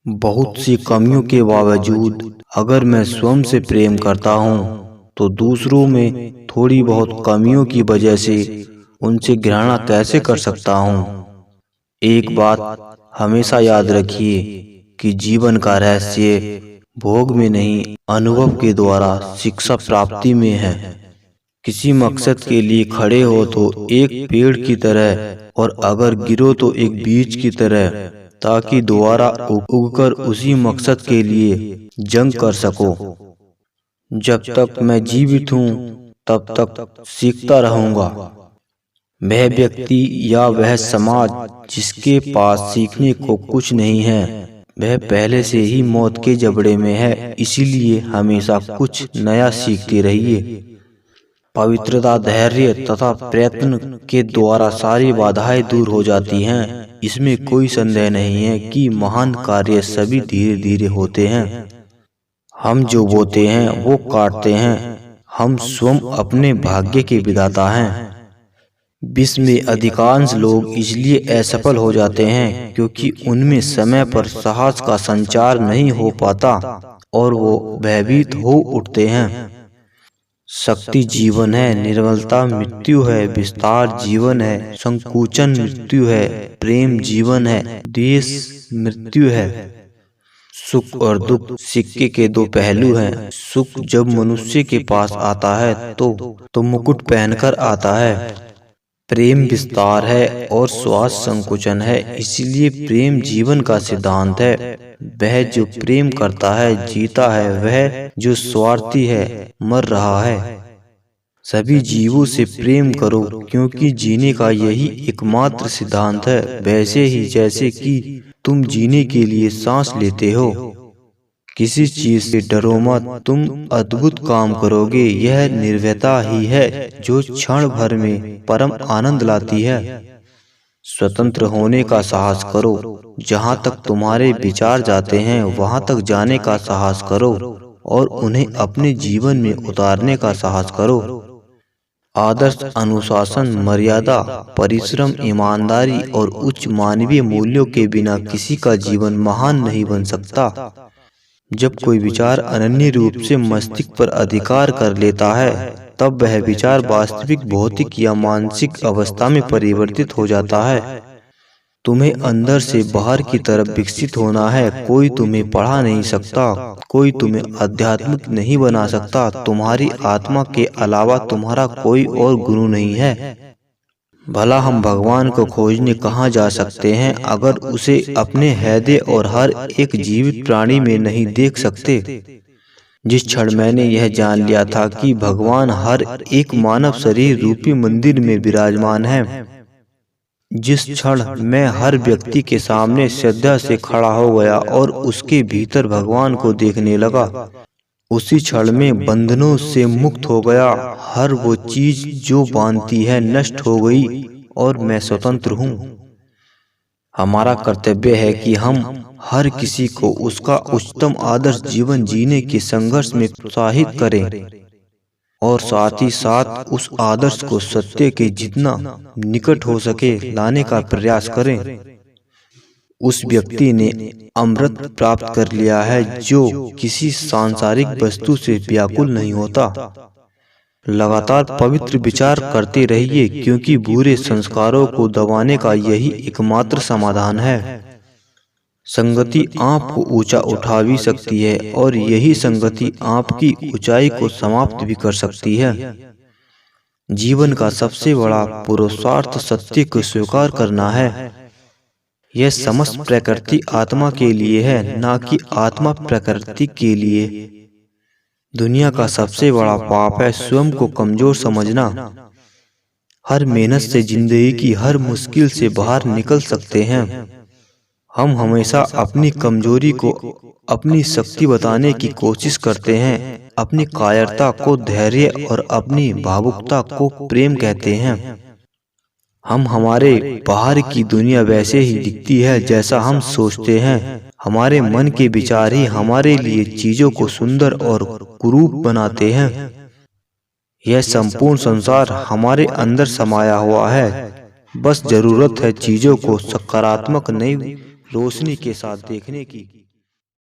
बहुत सी कमियों के बावजूद अगर मैं स्वयं से प्रेम करता हूँ तो दूसरों में थोड़ी बहुत कमियों की वजह से उनसे घृणा कैसे कर सकता हूँ। एक बात हमेशा याद रखिए कि जीवन का रहस्य भोग में नहीं, अनुभव के द्वारा शिक्षा प्राप्ति में है। किसी मकसद के लिए खड़े हो तो एक पेड़ की तरह और अगर गिरो तो एक बीज की तरह, ताकि दोबारा उगकर उसी मकसद के लिए जंग कर सको। जब तक मैं जीवित हूँ तब तक सीखता रहूंगा। वह व्यक्ति या वह समाज जिसके पास सीखने को कुछ नहीं है, वह पहले से ही मौत के जबड़े में है। इसीलिए हमेशा कुछ नया सीखते रहिए। पवित्रता, धैर्य तथा प्रयत्न के द्वारा सारी बाधाएं दूर हो जाती हैं। इसमें कोई संदेह नहीं है कि महान कार्य सभी धीरे धीरे होते हैं। हम जो बोते हैं वो काटते हैं। हम स्वयं अपने भाग्य के विधाता हैं। विश्व में अधिकांश लोग इसलिए असफल हो जाते हैं क्योंकि उनमें समय पर साहस का संचार नहीं हो पाता और वो भयभीत हो उठते हैं। शक्ति जीवन है, निर्मलता मृत्यु है, विस्तार जीवन है, संकुचन मृत्यु है, प्रेम जीवन है, द्वेष मृत्यु है। सुख और दुख सिक्के के दो पहलू हैं। सुख जब मनुष्य के पास आता है तो मुकुट पहनकर आता है। प्रेम विस्तार है और श्वास संकुचन है। इसीलिए प्रेम जीवन का सिद्धांत है। वह जो प्रेम करता है जीता है, वह जो स्वार्थी है मर रहा है। सभी जीवों से प्रेम करो क्योंकि जीने का यही एकमात्र सिद्धांत है। वैसे ही जैसे कि तुम जीने के लिए सांस लेते हो। किसी चीज से डरो मत, तुम अद्भुत काम करोगे। यह निर्भयता ही है जो क्षण भर में परम आनंद लाती है। स्वतंत्र होने का साहस करो। जहाँ तक तुम्हारे विचार जाते हैं वहाँ तक जाने का साहस करो और उन्हें अपने जीवन में उतारने का साहस करो। आदर्श, अनुशासन, मर्यादा, परिश्रम, ईमानदारी और उच्च मानवीय मूल्यों के बिना किसी का जीवन महान नहीं बन सकता। जब कोई विचार अनन्य रूप से मस्तिष्क पर अधिकार कर लेता है तब वह विचार वास्तविक भौतिक या मानसिक अवस्था में परिवर्तित हो जाता है। तुम्हें अंदर से बाहर की तरफ विकसित होना है। कोई तुम्हें पढ़ा नहीं सकता, कोई तुम्हें आध्यात्मिक नहीं बना सकता। तुम्हारी आत्मा के अलावा तुम्हारा कोई और गुरु नहीं है। भला हम भगवान को खोजने कहाँ जा सकते हैं अगर उसे अपने हृदय और हर एक जीवित प्राणी में नहीं देख सकते। जिस क्षण मैंने यह जान लिया था कि भगवान हर एक मानव शरीर रूपी मंदिर में विराजमान है, जिस क्षण मैं हर व्यक्ति के सामने श्रद्धा से खड़ा हो गया और उसके भीतर भगवान को देखने लगा, उसी क्षण में बंधनों से मुक्त हो गया। हर वो चीज जो बांधती है नष्ट हो गई और मैं स्वतंत्र हूँ। हमारा कर्तव्य है कि हम हर किसी को उसका उच्चतम आदर्श जीवन जीने के संघर्ष में प्रोत्साहित करें और साथ ही साथ उस आदर्श को सत्य के जितना निकट हो सके लाने का प्रयास करें। उस व्यक्ति ने अमृत प्राप्त कर लिया है जो किसी सांसारिक वस्तु से व्याकुल नहीं होता। लगातार पवित्र विचार करते रहिए क्योंकि बुरे संस्कारों को दबाने का यही एकमात्र समाधान है। संगति आपको ऊंचा उठा भी सकती है और यही संगति आपकी ऊंचाई को समाप्त भी कर सकती है। जीवन का सबसे बड़ा पुरुषार्थ सत्य को स्वीकार करना है। यह समस्त प्रकृति आत्मा के लिए है, ना कि आत्मा प्रकृति के लिए। दुनिया का सबसे बड़ा पाप है स्वयं को कमजोर समझना। हर मेहनत से जिंदगी की हर मुश्किल से बाहर निकल सकते हैं। हम हमेशा अपनी कमजोरी को अपनी शक्ति बताने की कोशिश करते हैं। अपनी कायरता को धैर्य और अपनी भावुकता को प्रेम कहते हैं। हम हमारे बाहर की दुनिया वैसे ही दिखती है जैसा हम सोचते हैं। हमारे मन के विचार ही हमारे लिए चीजों को सुंदर और कुरूप बनाते हैं। यह संपूर्ण संसार हमारे अंदर समाया हुआ है। बस जरूरत है चीजों को सकारात्मक नई रोशनी के साथ देखने की।